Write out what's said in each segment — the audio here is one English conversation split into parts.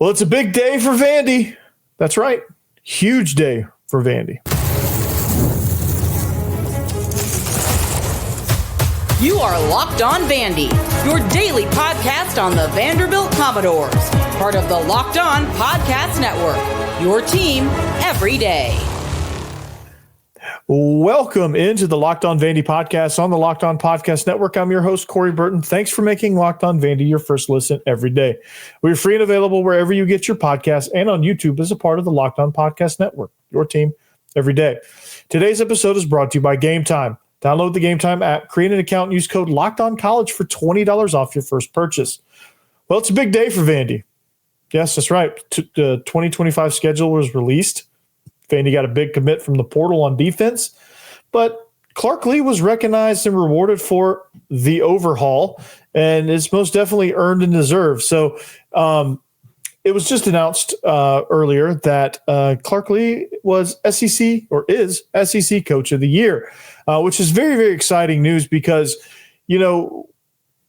Well, it's a big day for Vandy. That's right. Huge day for Vandy. You are Locked On Vandy, your daily podcast on the Vanderbilt Commodores, part of the Locked On Podcast Network, your team every day. Welcome into the Locked On Vandy podcast on the Locked On Podcast Network. I'm your host, Corey Burton. Thanks for making Locked On Vandy your first listen every day. We're free and available wherever you get your podcasts and on YouTube as a part of the Locked On Podcast Network, your team every day. Today's episode is brought to you by Gametime. Download the Gametime app, create an account, and use code LOCKEDONCollege for $20 off your first purchase. Well, it's a big day for Vandy. Yes, that's right. The 2025 schedule was released. Vandy got a big commit from the portal on defense, but Clark Lee was recognized and rewarded for the overhaul, and it's most definitely earned and deserved. So it was just announced earlier that Clark Lee was SEC or is SEC Coach of the Year, which is very, very exciting news because, you know,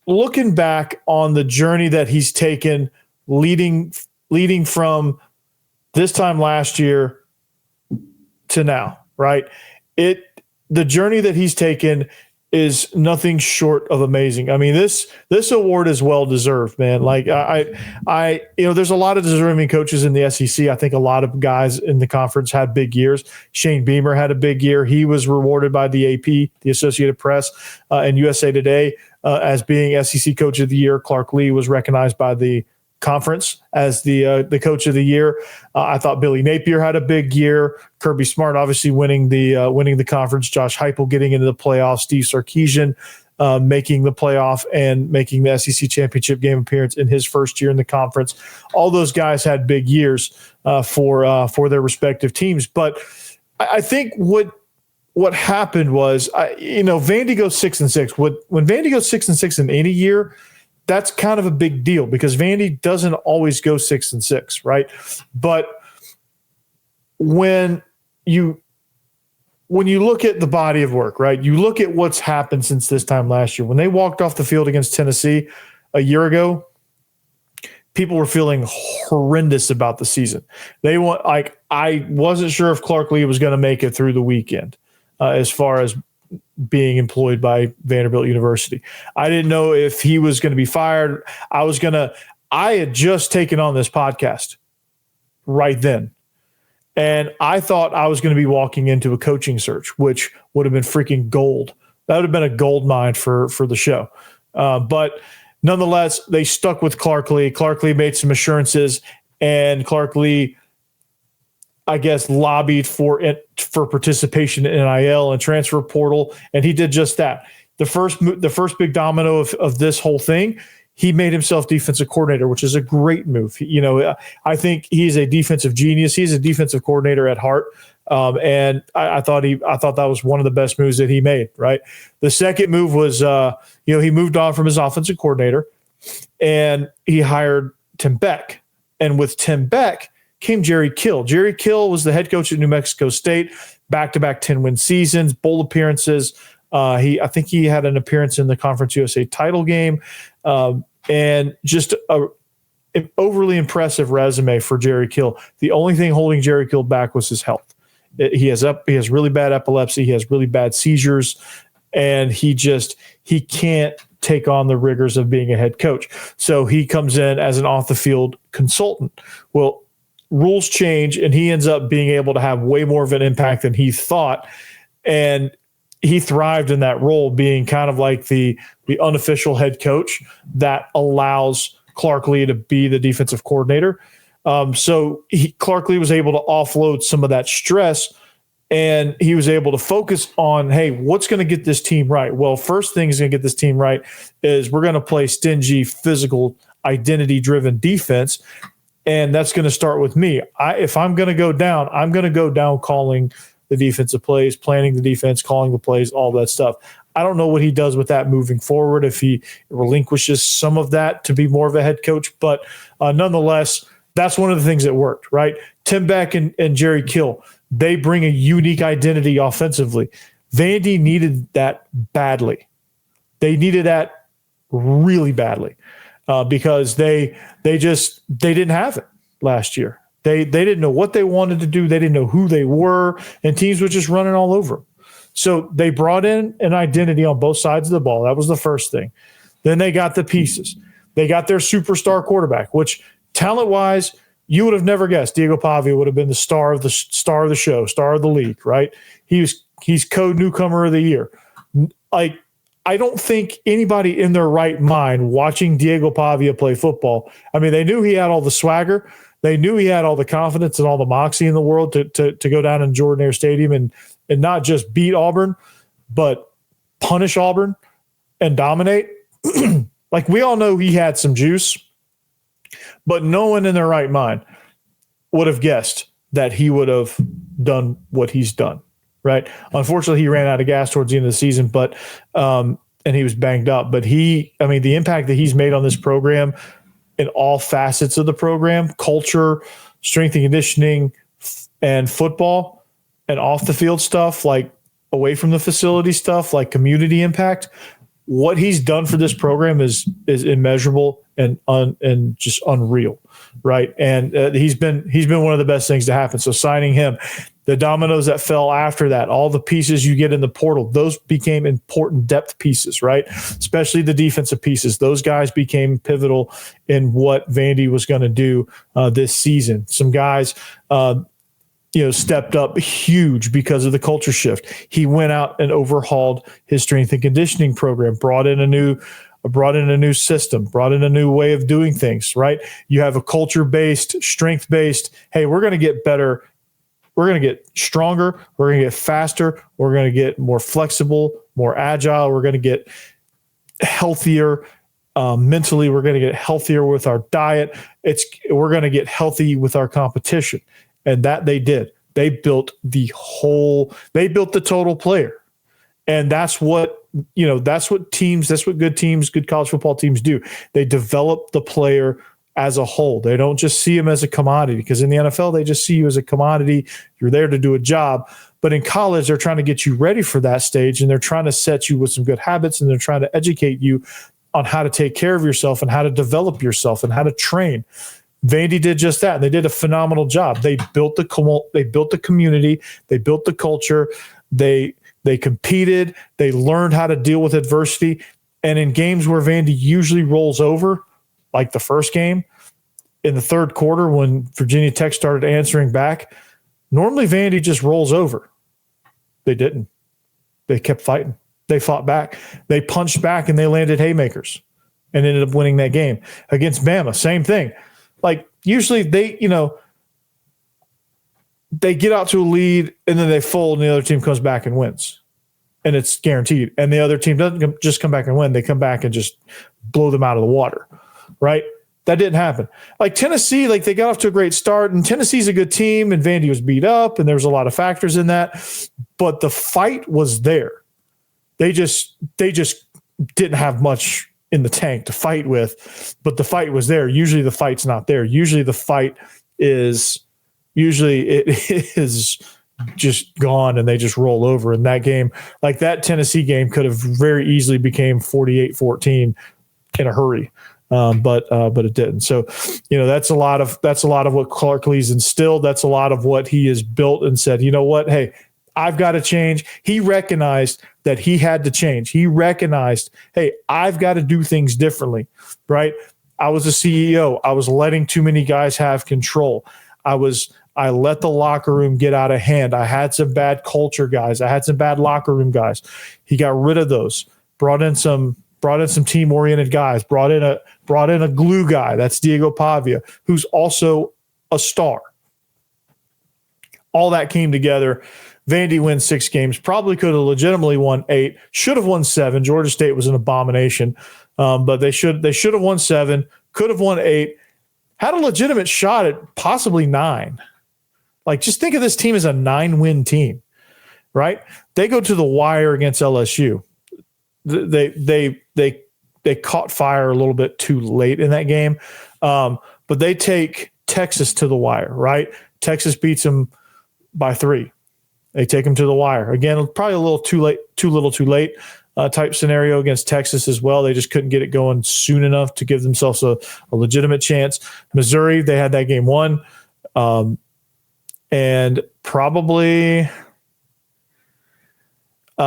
looking back on the journey that he's taken leading from this time last year to now, right? The journey that he's taken is nothing short of amazing. I mean, this award is well deserved, man. Like there's a lot of deserving coaches in the SEC. I think a lot of guys in the conference had big years. Shane Beamer had a big year. He was rewarded by the AP, the Associated Press, and USA Today as being SEC Coach of the Year. Clark Lee was recognized by the conference as the Coach of the Year. I thought Billy Napier had a big year. Kirby Smart obviously winning the conference. Josh Heupel getting into the playoffs. Steve Sarkisian making the playoff and making the SEC championship game appearance in his first year in the conference. All those guys had big years for their respective teams. But I think what happened was, Vandy goes 6-6. When Vandy goes 6-6 in any year, that's kind of a big deal because Vandy doesn't always go 6-6, right? But when you look at the body of work, right, you look at what's happened since this time last year. When they walked off the field against Tennessee a year ago, people were feeling horrendous about the season. I wasn't sure if Clark Lee was going to make it through the weekend as far as being employed by Vanderbilt University. I didn't know if he was going to be fired. I had just taken on this podcast right then. And I thought I was going to be walking into a coaching search, which would have been freaking gold. That would have been a gold mine for the show. But nonetheless, they stuck with Clark Lee. Clark Lee made some assurances, and Clark Lee, I guess, lobbied for participation in NIL and transfer portal, and he did just that. The first big domino of this whole thing, he made himself defensive coordinator, which is a great move. I think he's a defensive genius. He's a defensive coordinator at heart, and I thought that was one of the best moves that he made. Right. The second move was, he moved on from his offensive coordinator, and he hired Tim Beck, and with Tim Beck came Jerry Kill. Jerry Kill was the head coach at New Mexico State, back-to-back 10-win seasons, bowl appearances. I think he had an appearance in the Conference USA title game, and just an overly impressive resume for Jerry Kill. The only thing holding Jerry Kill back was his health. He has really bad epilepsy. He has really bad seizures, and he can't take on the rigors of being a head coach. So he comes in as an off-the-field consultant. Well, rules change, and he ends up being able to have way more of an impact than he thought. And he thrived in that role, being kind of like the unofficial head coach that allows Clark Lee to be the defensive coordinator. So Clark Lee was able to offload some of that stress, and he was able to focus on, hey, what's going to get this team right? Well, first thing is going to get this team right is we're going to play stingy, physical, identity-driven defense. And that's going to start with me. If I'm going to go down, I'm going to go down calling the defensive plays, planning the defense, calling the plays, all that stuff. I don't know what he does with that moving forward, if he relinquishes some of that to be more of a head coach. But nonetheless, that's one of the things that worked, right? Tim Beck and Jerry Kill, they bring a unique identity offensively. Vandy needed that badly. They needed that really badly. Because they didn't have it. last year. They didn't know what they wanted to do. They didn't know who they were, and teams were just running all over them. So they brought in an identity on both sides of the ball. That was the first thing. Then they got the pieces. They got their superstar quarterback, which talent-wise, you would have never guessed Diego Pavia would have been the star of the show, star of the league, right? He's code newcomer of the year. Like, I don't think anybody in their right mind watching Diego Pavia play football. I mean, they knew he had all the swagger. They knew he had all the confidence and all the moxie in the world to go down in Jordan-Hare Stadium and not just beat Auburn, but punish Auburn and dominate. Like, we all know he had some juice, but no one in their right mind would have guessed that he would have done what he's done, right? Unfortunately, he ran out of gas towards the end of the season, but and he was banged up. But the impact that he's made on this program in all facets of the program, culture, strength and conditioning, and football, and off the field stuff, like away from the facility stuff, like community impact, what he's done for this program is immeasurable and just unreal, right? And he's been one of the best things to happen. So signing him, the dominoes that fell after that, all the pieces you get in the portal, those became important depth pieces, right? Especially the defensive pieces. Those guys became pivotal in what Vandy was going to do this season. Some guys stepped up huge because of the culture shift. He went out and overhauled his strength and conditioning program, brought in a new system, brought in a new way of doing things, right? You have a culture-based, strength-based, hey, we're going to get better. We're going to get stronger. We're going to get faster. We're going to get more flexible, more agile. We're going to get healthier mentally. We're going to get healthier with our diet. We're going to get healthy with our competition. And that they did. They built the total player. And that's what good teams, good college football teams do. They develop the player as a whole. They don't just see him as a commodity, because in the NFL, they just see you as a commodity. You're there to do a job. But in college, they're trying to get you ready for that stage, and they're trying to set you with some good habits, and they're trying to educate you on how to take care of yourself and how to develop yourself and how to train. Vandy did just that, and they did a phenomenal job. They built the community, they built the culture, they competed, they learned how to deal with adversity. And in games where Vandy usually rolls over, like the first game in the third quarter when Virginia Tech started answering back, normally Vandy just rolls over. They didn't. They kept fighting. They fought back. They punched back, and they landed haymakers and ended up winning that game. Against Bama, same thing. Like, usually they get out to a lead and then they fold, and the other team comes back and wins, and it's guaranteed. And the other team doesn't just come back and win. They come back and just blow them out of the water, right? That didn't happen. Like Tennessee, like they got off to a great start, and Tennessee's a good team, and Vandy was beat up, and there was a lot of factors in that, but the fight was there. They just didn't have much in the tank to fight with, but the fight was there. Usually the fight's not there. Usually it is just gone, and they just roll over. In that game, like that Tennessee game could have very easily became 48-14 in a hurry. But it didn't. So, that's a lot of what Clark Lee's instilled. That's a lot of what he has built and said, you know what? Hey, I've got to change. He recognized that he had to change. He recognized, hey, I've got to do things differently, right? I was a CEO. I was letting too many guys have control. I let the locker room get out of hand. I had some bad culture guys. I had some bad locker room guys. He got rid of those, brought in some team-oriented guys, brought in a glue guy. That's Diego Pavia, who's also a star. All that came together. Vandy wins 6 games, probably could have legitimately won 8, should have won 7. Georgia State was an abomination, but they should have won 7, could have won 8, had a legitimate shot at possibly 9. Like, just think of this team as a 9-win team, right? They go to the wire against LSU. They caught fire a little bit too late in that game, but they take Texas to the wire, right? Texas beats them by 3. They take them to the wire. Again, probably a little too late. type scenario against Texas as well. They just couldn't get it going soon enough to give themselves a legitimate chance. Missouri, they had that game won. And probably I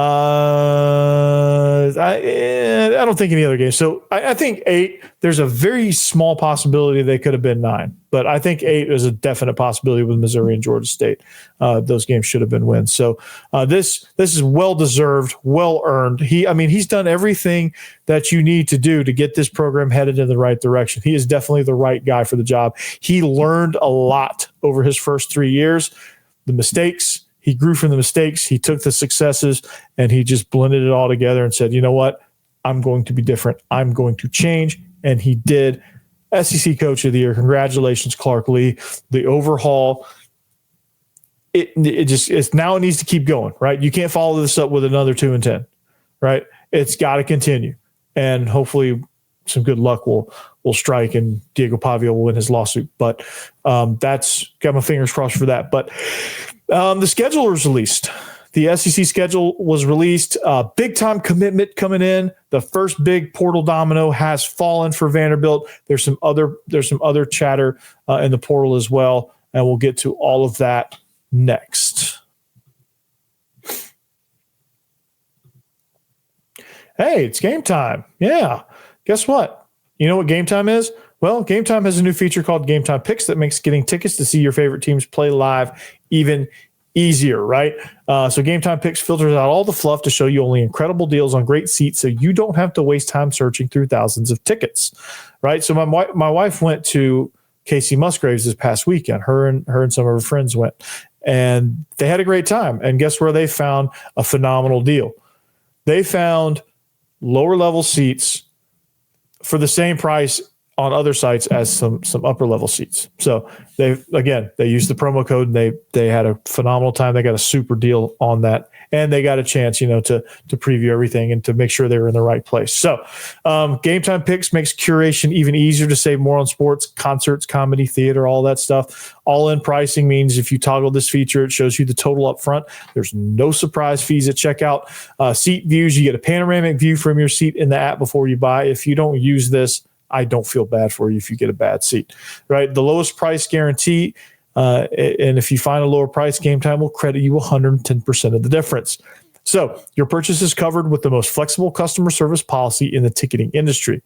don't think any other game. So I think 8, there's a very small possibility they could have been 9. But I think 8 is a definite possibility with Missouri and Georgia State. Those games should have been wins. So this is well-deserved, well-earned. He's done everything that you need to do to get this program headed in the right direction. He is definitely the right guy for the job. He learned a lot over his first 3 years. The mistakes, he grew from the mistakes. He took the successes, and he just blended it all together and said, you know what? I'm going to be different. I'm going to change. And he did. SEC Coach of the Year. Congratulations, Clark Lee. The overhaul, it needs to keep going, right? You can't follow this up with another 2-10, right? It's got to continue. And hopefully some good luck will strike and Diego Pavia will win his lawsuit. But that's got my fingers crossed for that. But the schedule was released. The SEC schedule was released. Big time commitment coming in. The first big portal domino has fallen for Vanderbilt. There's some other chatter in the portal as well, and we'll get to all of that next. Hey, it's game time. Yeah. Guess what? You know what game time is? Well, Game Time has a new feature called Gametime Picks that makes getting tickets to see your favorite teams play live even easier, right? So Gametime Picks filters out all the fluff to show you only incredible deals on great seats so you don't have to waste time searching through thousands of tickets, right? So my wife went to Casey Musgraves this past weekend. Her and some of her friends went, and they had a great time. And guess where they found a phenomenal deal? They found lower level seats for the same price on other sites as some upper level seats. So they used the promo code and they had a phenomenal time. They got a super deal on that, and they got a chance, to preview everything and to make sure they were in the right place. So Gametime Picks makes curation even easier to save more on sports, concerts, comedy, theater, all that stuff. All-in pricing means if you toggle this feature, it shows you the total up front. There's no surprise fees at checkout. Seat views, you get a panoramic view from your seat in the app before you buy. If you don't use this, I don't feel bad for you if you get a bad seat, right? The lowest price guarantee, and if you find a lower price, Gametime will credit you 110% of the difference. So your purchase is covered with the most flexible customer service policy in the ticketing industry.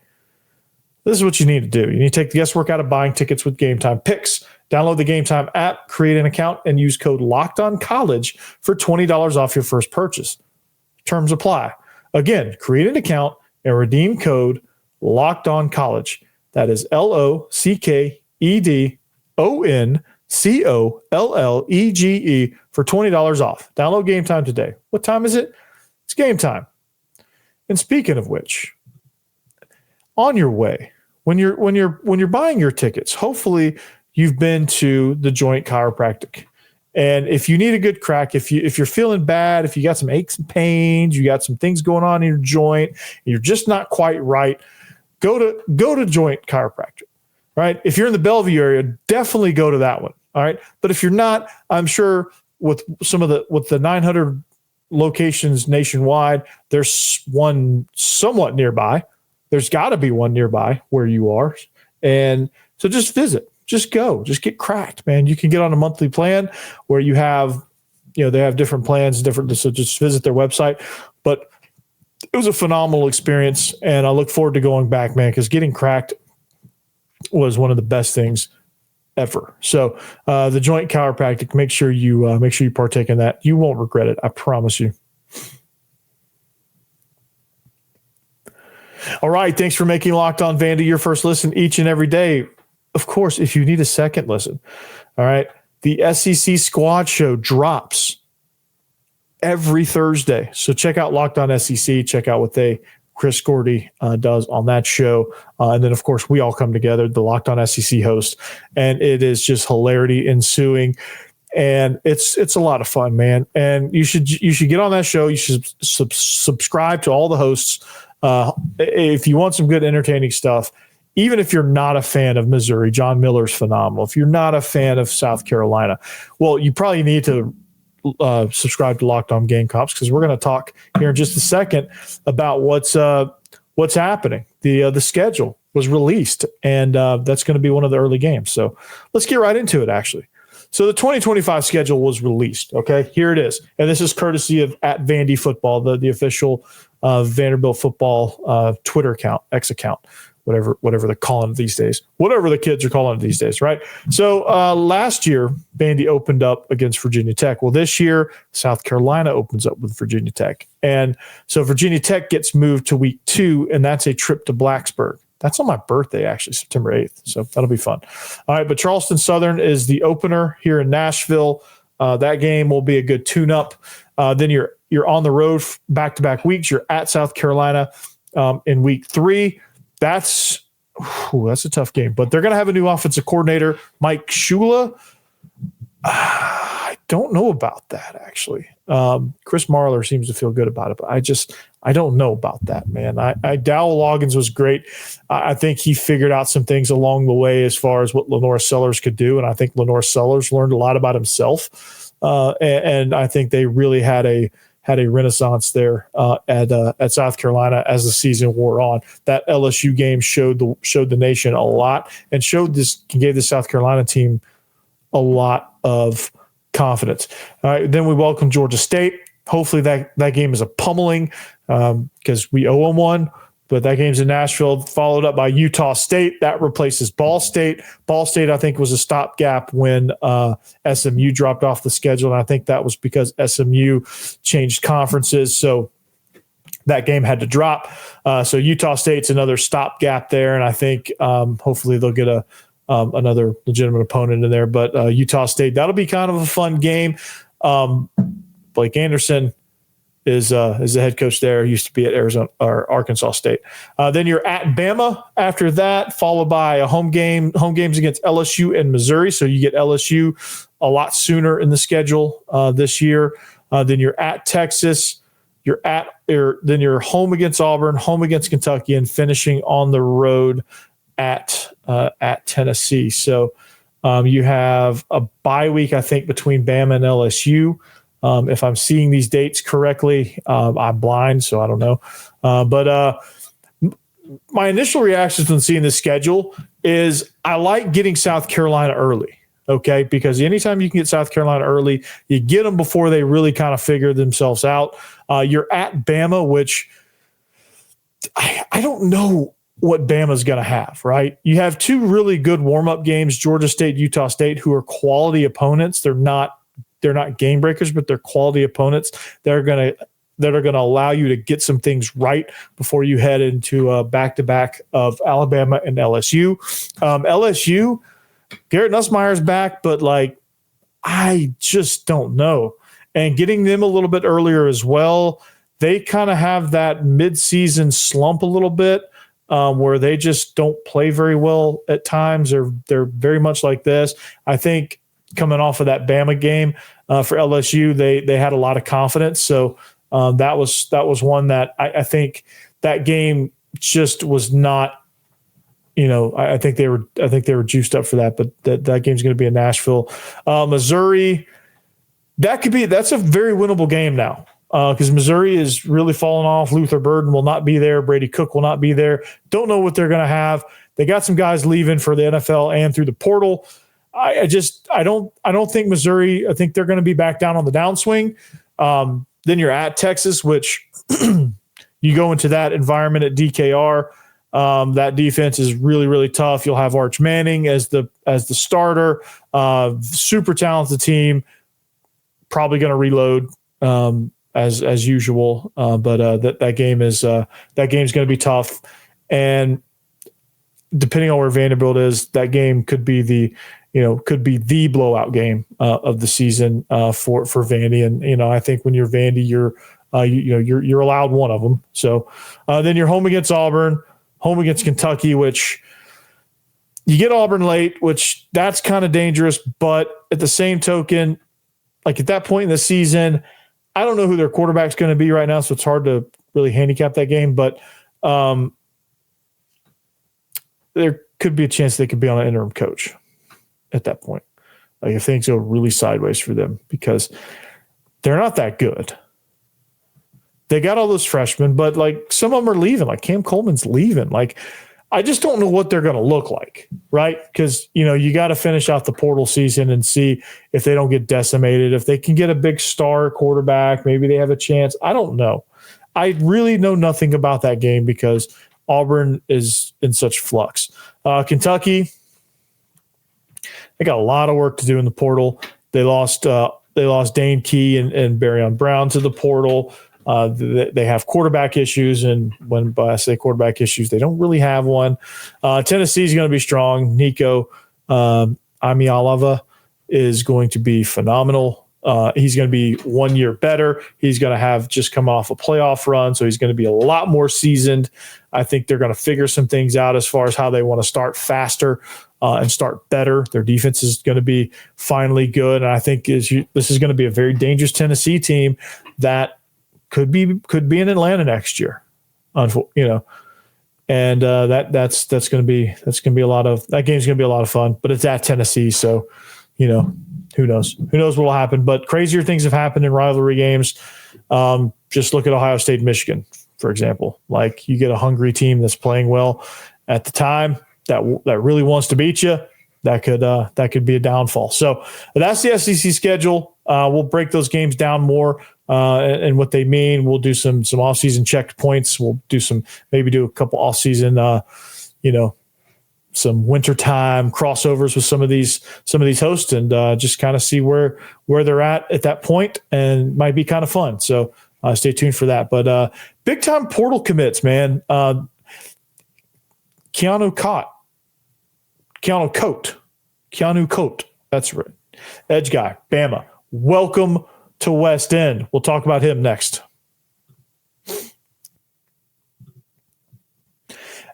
This is what you need to do. You need to take the guesswork out of buying tickets with Gametime Picks. Download the Gametime app, create an account, and use code LOCKEDONCollege for $20 off your first purchase. Terms apply. Again, create an account and redeem code Locked On College. That is LOCKEDONCOLLEGE for $20 off. Download Gametime today. What time is it? It's game time. And speaking of which, on your way, when you're buying your tickets, hopefully you've been to the Joint Chiropractic. And if you need a good crack, if you're feeling bad, if you got some aches and pains, you got some things going on in your joint, you're just not quite right, go to Joint Chiropractic, right? If you're in the Bellevue area, definitely go to that one, all right? But if you're not, I'm sure with the 900 locations nationwide, there's one somewhat nearby. There's got to be one nearby where you are. And so just visit. Just go. Just get cracked, man. You can get on a monthly plan where you have, they have different plans, so just visit their website. But it was a phenomenal experience, and I look forward to going back, man, because getting cracked was one of the best things ever. So the Joint Chiropractic, make sure you partake in that. You won't regret it. I promise you. All right. Thanks for making Locked On Vandy your first listen each and every day. Of course, if you need a second listen, all right, the SEC Squad Show drops every Thursday. So check out Locked On SEC. Check out what Chris Gordy does on that show. And then, of course, we all come together, the Locked On SEC host, and it is just hilarity ensuing. And it's a lot of fun, man. And you should get on that show. You should subscribe to all the hosts. If you want some good entertaining stuff, even if you're not a fan of Missouri, John Miller's phenomenal. If you're not a fan of South Carolina, well, you probably need to subscribe to Locked On Gamecocks, because we're going to talk here in just a second about what's happening. The schedule was released, and that's going to be one of the early games. So let's get right into it, actually. So the 2025 schedule was released. Okay, here it is. And this is courtesy of at Vandy Football, the official Vanderbilt football Twitter account, X account, whatever they're calling it these days, whatever the kids are calling it these days, right? So last year, Vandy opened up against Virginia Tech. Well, this year, South Carolina opens up with Virginia Tech. And so Virginia Tech gets moved to week 2, and that's a trip to Blacksburg. That's on my birthday, actually, September 8th. So that'll be fun. All right, but Charleston Southern is the opener here in Nashville. That game will be a good tune-up. Then you're on the road back-to-back weeks. You're at South Carolina in week 3. That's a tough game. But they're going to have a new offensive coordinator, Mike Shula. I don't know about that, actually. Chris Marler seems to feel good about it, but I don't know about that, man. Dowell Loggins was great. I think he figured out some things along the way as far as what Lenore Sellers could do, and I think Lenore Sellers learned a lot about himself. And I think they really had a renaissance there at South Carolina as the season wore on. That LSU game showed the nation a lot, and gave the South Carolina team a lot of confidence. All right, then we welcome Georgia State. Hopefully that game is a pummeling, because we owe them one. But that game's in Nashville, followed up by Utah State. That replaces Ball State. Ball State, I think, was a stopgap when SMU dropped off the schedule, and I think that was because SMU changed conferences, so that game had to drop. So Utah State's another stopgap there, and I think hopefully they'll get another legitimate opponent in there. But Utah State, that'll be kind of a fun game. Blake Anderson is the head coach there. He used to be at Arizona or Arkansas State. Then you're at Bama after that, followed by a home games against LSU and Missouri. So you get LSU a lot sooner in the schedule this year. Then you're at Texas. Then you're home against Auburn, home against Kentucky, and finishing on the road at Tennessee. So you have a bye week, I think, between Bama and LSU. If I'm seeing these dates correctly, I'm blind, so I don't know. But my initial reactions when seeing the schedule is I like getting South Carolina early, okay? Because anytime you can get South Carolina early, you get them before they really kind of figure themselves out. You're at Bama, which I don't know what Bama's going to have, right? You have 2 really good warm-up games, Georgia State, Utah State, who are quality opponents. They're not game breakers, but they're quality opponents. That are going to allow you to get some things right before you head into a back-to-back of Alabama and LSU. LSU, Garrett Nussmeier's back, but I just don't know. And getting them a little bit earlier as well, they kind of have that mid-season slump a little bit, where they just don't play very well at times. They're very much like this. I think coming off of that Bama game for LSU, they had a lot of confidence. So that was one that I think that game just was not. I think they were juiced up for that. But that game's going to be in Nashville, Missouri. That's a very winnable game now. Because Missouri is really falling off. Luther Burden will not be there. Brady Cook will not be there. Don't know what they're going to have. They got some guys leaving for the NFL and through the portal. I don't think Missouri. I think they're going to be back down on the downswing. Then you're at Texas, which you go into that environment at DKR. That defense is really, really tough. You'll have Arch Manning as the starter. Super talented team. Probably going to reload. As usual, but that game's going to be tough, and depending on where Vanderbilt is, that game could be the blowout game of the season for Vandy. And I think when you're Vandy, you're allowed one of them. So then you're home against Auburn, home against Kentucky, which you get Auburn late, which that's kind of dangerous. But at the same token, at that point in the season, I don't know who their quarterback's going to be right now, so it's hard to really handicap that game. But there could be a chance they could be on an interim coach at that point, if things go really sideways for them. Because they're not that good. They got all those freshmen, but like some of them are leaving. Like Cam Coleman's leaving. Like I just don't know what they're going to look like, right? Because, you got to finish out the portal season and see if they don't get decimated. If they can get a big star quarterback, maybe they have a chance. I don't know. I really know nothing about that game because Auburn is in such flux. Kentucky, they got a lot of work to do in the portal. They lost Dane Key and Barryon Brown to the portal. They have quarterback issues, and when I say quarterback issues, they don't really have one. Tennessee's going to be strong. Nico Amialava is going to be phenomenal. He's going to be 1 year better. He's going to have just come off a playoff run, so he's going to be a lot more seasoned. I think they're going to figure some things out as far as how they want to start faster and start better. Their defense is going to be finally good, and I think this is going to be a very dangerous Tennessee team that could be in Atlanta next year, and that's going to be a lot of that game's going to be a lot of fun. But it's at Tennessee, so who knows what will happen. But crazier things have happened in rivalry games. Just look at Ohio State, Michigan, for example. Like you get a hungry team that's playing well at the time that really wants to beat you. That could be a downfall. So that's the SEC schedule. We'll break those games down more and what they mean. We'll do some off-season checked points. We'll do maybe a couple off-season, some wintertime crossovers with some of these hosts and just kind of see where they're at that point, and might be kind of fun. So stay tuned for that. But big time portal commits, man. Keanu Coat. That's right. Edge guy, Bama. Welcome to West End. We'll talk about him next.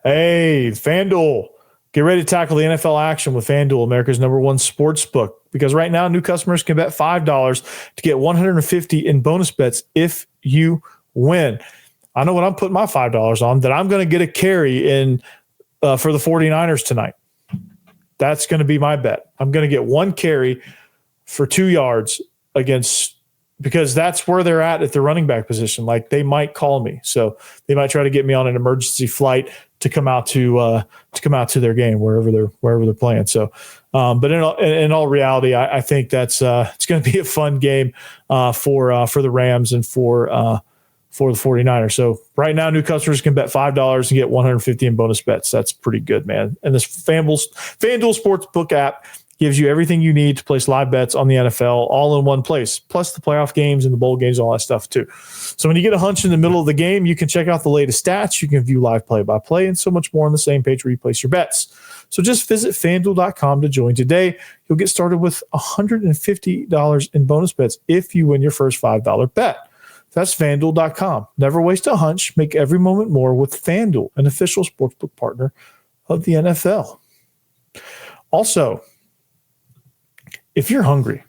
Hey, FanDuel. Get ready to tackle the NFL action with FanDuel, America's #1 sports book. Because right now, new customers can bet $5 to get $150 in bonus bets if you win. I know what I'm putting my $5 on, that I'm going to get a carry in for the 49ers tonight. That's going to be my bet. I'm going to get one carry for 2 yards because that's where they're at the running back position. Like they might call me, so they might try to get me on an emergency flight to come out to their game wherever they're playing. So, but in all reality, I think that's it's going to be a fun game for the Rams and for the 49ers. So right now, new customers can bet $5 and get $150 in bonus bets. That's pretty good, man. And this FanDuel Sportsbook app gives you everything you need to place live bets on the NFL all in one place, plus the playoff games and the bowl games, all that stuff too. So when you get a hunch in the middle of the game, you can check out the latest stats. You can view live play-by-play and so much more on the same page where you place your bets. So just visit FanDuel.com to join today. You'll get started with $150 in bonus bets if you win your first $5 bet. That's FanDuel.com. Never waste a hunch. Make every moment more with FanDuel, an official sportsbook partner of the NFL. Also, if you're hungry,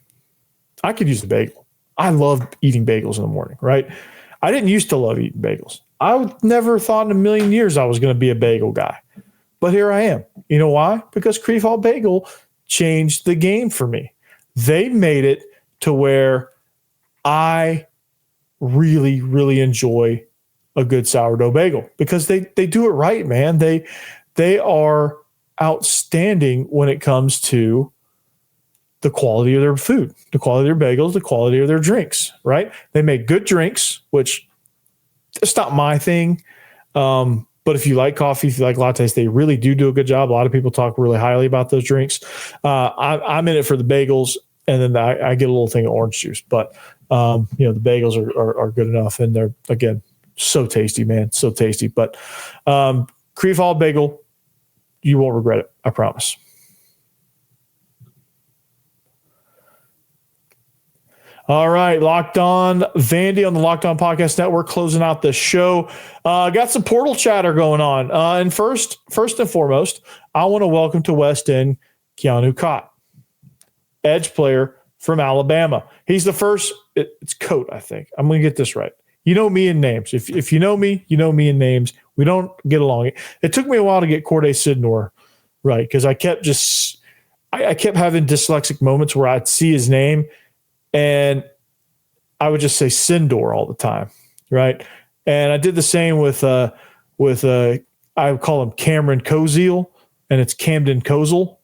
I could use a bagel. I love eating bagels in the morning, right? I didn't used to love eating bagels. I never thought in a million years I was going to be a bagel guy. But here I am. You know why? Because Creef Hall Bagel changed the game for me. They made it to where I really, really enjoy a good sourdough bagel because they do it right, man. They are outstanding when it comes to the quality of their food, the quality of their bagels, the quality of their drinks, right? They make good drinks, which it's not my thing. But if you like coffee, if you like lattes, they really do a good job. A lot of people talk really highly about those drinks. I'm in it for the bagels, and then I get a little thing of orange juice. But the bagels are good enough, and they're, again, so tasty, man, so tasty. But Creef Hall Bagel, you won't regret it, I promise. All right, Locked On Vandy on the Locked On Podcast Network, closing out the show. Got some portal chatter going on. And first and foremost, I want to welcome to West End Keanu Coat, edge player from Alabama. He's the first. It's Coat, I think. I'm going to get this right. You know me in names. If you know me in names. We don't get along. It took me a while to get Corday Sidnor right because I kept having dyslexic moments where I'd see his name and I would just say Sindor all the time, right? And I did the same with I would call him Cameron Koziel, and it's Camden Kozel.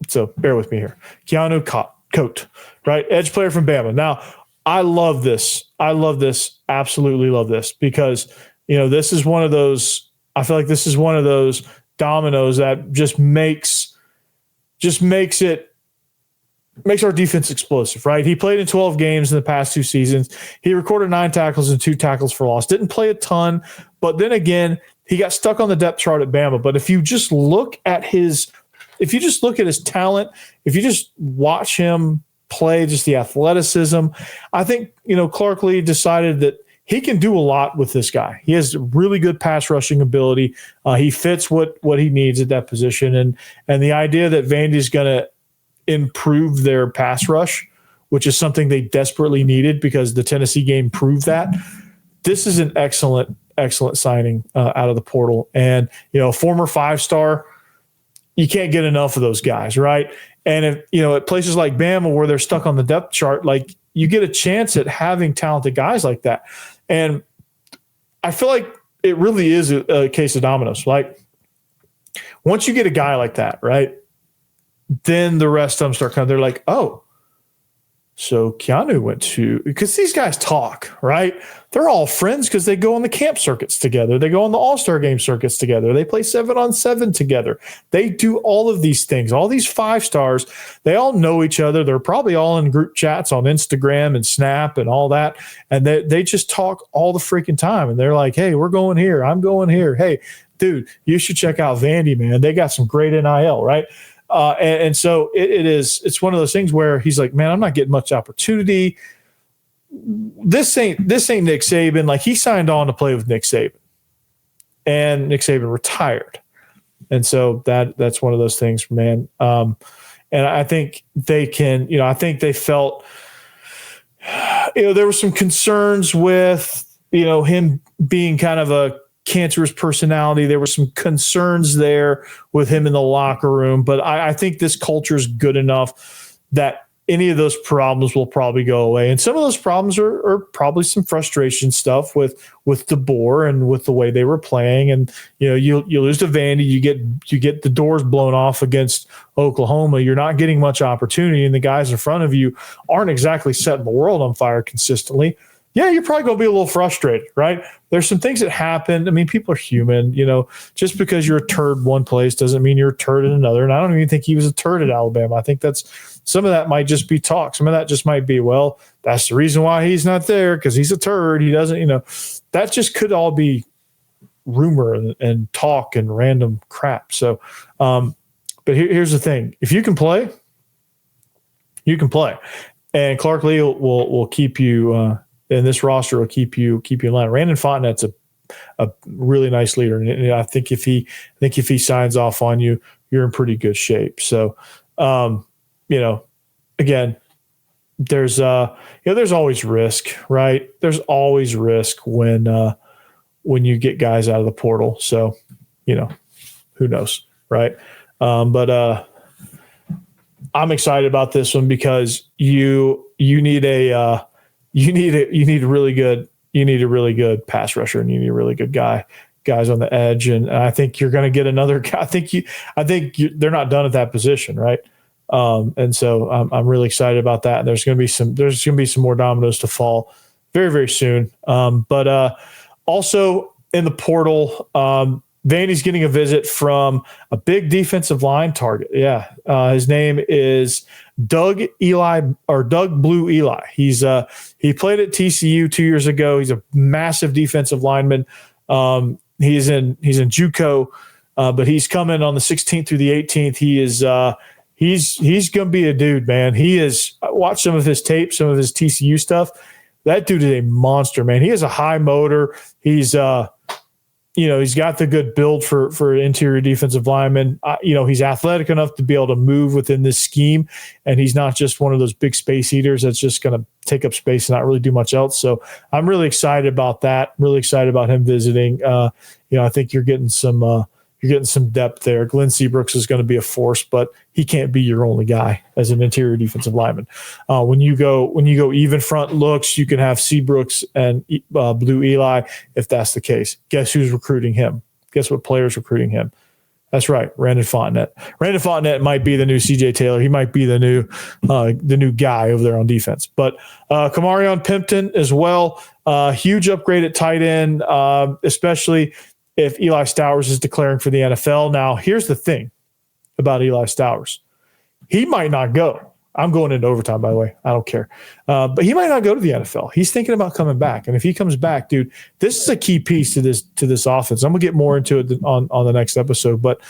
So bear with me here. Keanu Coat, right? Edge player from Bama. Now, I love this. Absolutely love this because, this is one of those, I feel like this is one of those dominoes that just makes our defense explosive, right? He played in 12 games in the past 2 seasons. He recorded 9 tackles and 2 tackles for loss. Didn't play a ton, but then again, he got stuck on the depth chart at Bama. But if you just look at his talent, if you just watch him play, just the athleticism, I think, Clark Lee decided that he can do a lot with this guy. He has really good pass rushing ability. He fits what he needs at that position. And the idea that Vandy's going to improve their pass rush, which is something they desperately needed because the Tennessee game proved that. This is an excellent signing out of the portal. And, former 5-star, you can't get enough of those guys, right? And if, at places like Bama where they're stuck on the depth chart, like you get a chance at having talented guys like that. And I feel like it really is a case of dominoes. Like once you get a guy like that, right, then the rest of them start they're like, oh, so Keanu went to, because these guys talk, right? They're all friends because they go on the camp circuits together. They go on the All-Star game circuits together. They play 7-on-7 together. They do all of these things. All these 5-stars, they all know each other. They're probably all in group chats on Instagram and Snap and all that. And they just talk all the freaking time. And they're like, hey, we're going here. I'm going here. Hey, dude, you should check out Vandy, man. They got some great NIL, right? And so it's one of those things where he's like, man, I'm not getting much opportunity. This ain't Nick Saban. Like he signed on to play with Nick Saban, and Nick Saban retired. And so that's one of those things, man. And I think they can, I think they felt, there were some concerns with, him being kind of a cancerous personality. There were some concerns there with him in the locker room, but I think this culture is good enough that any of those problems will probably go away. And some of those problems are probably some frustration stuff with DeBoer and with the way they were playing. And, you lose to Vandy, you get the doors blown off against Oklahoma. You're not getting much opportunity, and the guys in front of you aren't exactly setting the world on fire consistently. Yeah, you're probably going to be a little frustrated, right? There's some things that happen. I mean, people are human. Just because you're a turd one place doesn't mean you're a turd in another. And I don't even think he was a turd at Alabama. I think some of that might just be talk. Some of that just might be, well, that's the reason why he's not there because he's a turd. He doesn't, that just could all be rumor and talk and random crap. So, but here's the thing. If you can play, you can play. And Clark Lee will keep you and this roster will keep you in line. Randon Fontenette's a really nice leader, and I think if he signs off on you, you're in pretty good shape. So, again, there's always risk, right? There's always risk when you get guys out of the portal. So, who knows, right? But I'm excited about this one because you need a really good pass rusher, and you need a really good guys on the edge. And I think you're going to get another guy. They're not done at that position. Right. And so I'm really excited about that. And there's going to be some more dominoes to fall very, very soon. But also in the portal, Vandy's getting a visit from a big defensive line target. Yeah. His name is Doug Blue Eli. He played at TCU 2 years ago. He's a massive defensive lineman. He's in JUCO, but he's coming on the 16th through the 18th. He's going to be a dude, man. I watched some of his tape, some of his TCU stuff. That dude is a monster, man. He has a high motor. He's got the good build for interior defensive lineman. He's athletic enough to be able to move within this scheme, and he's not just one of those big space eaters that's just going to take up space and not really do much else. So I'm really excited about that. Really excited about him visiting. I think you're getting some You're getting some depth there. Glenn Seabrooks is going to be a force, but he can't be your only guy as an interior defensive lineman. When you go even front looks, you can have Seabrooks and Blue Eli if that's the case. Guess who's recruiting him? Guess what player's recruiting him? That's right, Brandon Fontenette. Brandon Fontenette might be the new CJ Taylor. He might be the new guy over there on defense. But Kamarion Pimpton as well, huge upgrade at tight end, especially if Eli Stowers is declaring for the NFL. Now, here's the thing about Eli Stowers. He might not go. I'm going into overtime, by the way. I don't care. But he might not go to the NFL. He's thinking about coming back. And if he comes back, dude, this is a key piece to this offense. I'm going to get more into it on the next episode. But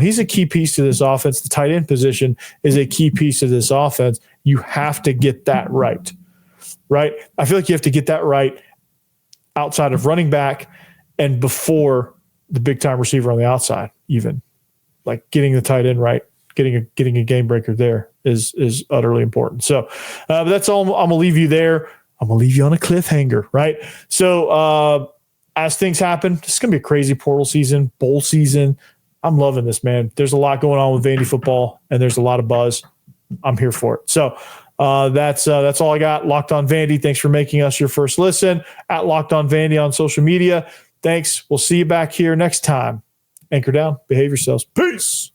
he's a key piece to this offense. The tight end position is a key piece of this offense. You have to get that right. Right? I feel like you have to get that right outside of running back and before the big-time receiver on the outside, even. Like getting the tight end right, getting a game breaker there is utterly important. So but that's all. I'm going to leave you there. I'm going to leave you on a cliffhanger, right? So as things happen, this is going to be a crazy portal season, bowl season. I'm loving this, man. There's a lot going on with Vandy football, and there's a lot of buzz. I'm here for it. So that's all I got. Locked on Vandy. Thanks for making us your first listen. At Locked on Vandy on social media. Thanks. We'll see you back here next time. Anchor down. Behave yourselves. Peace.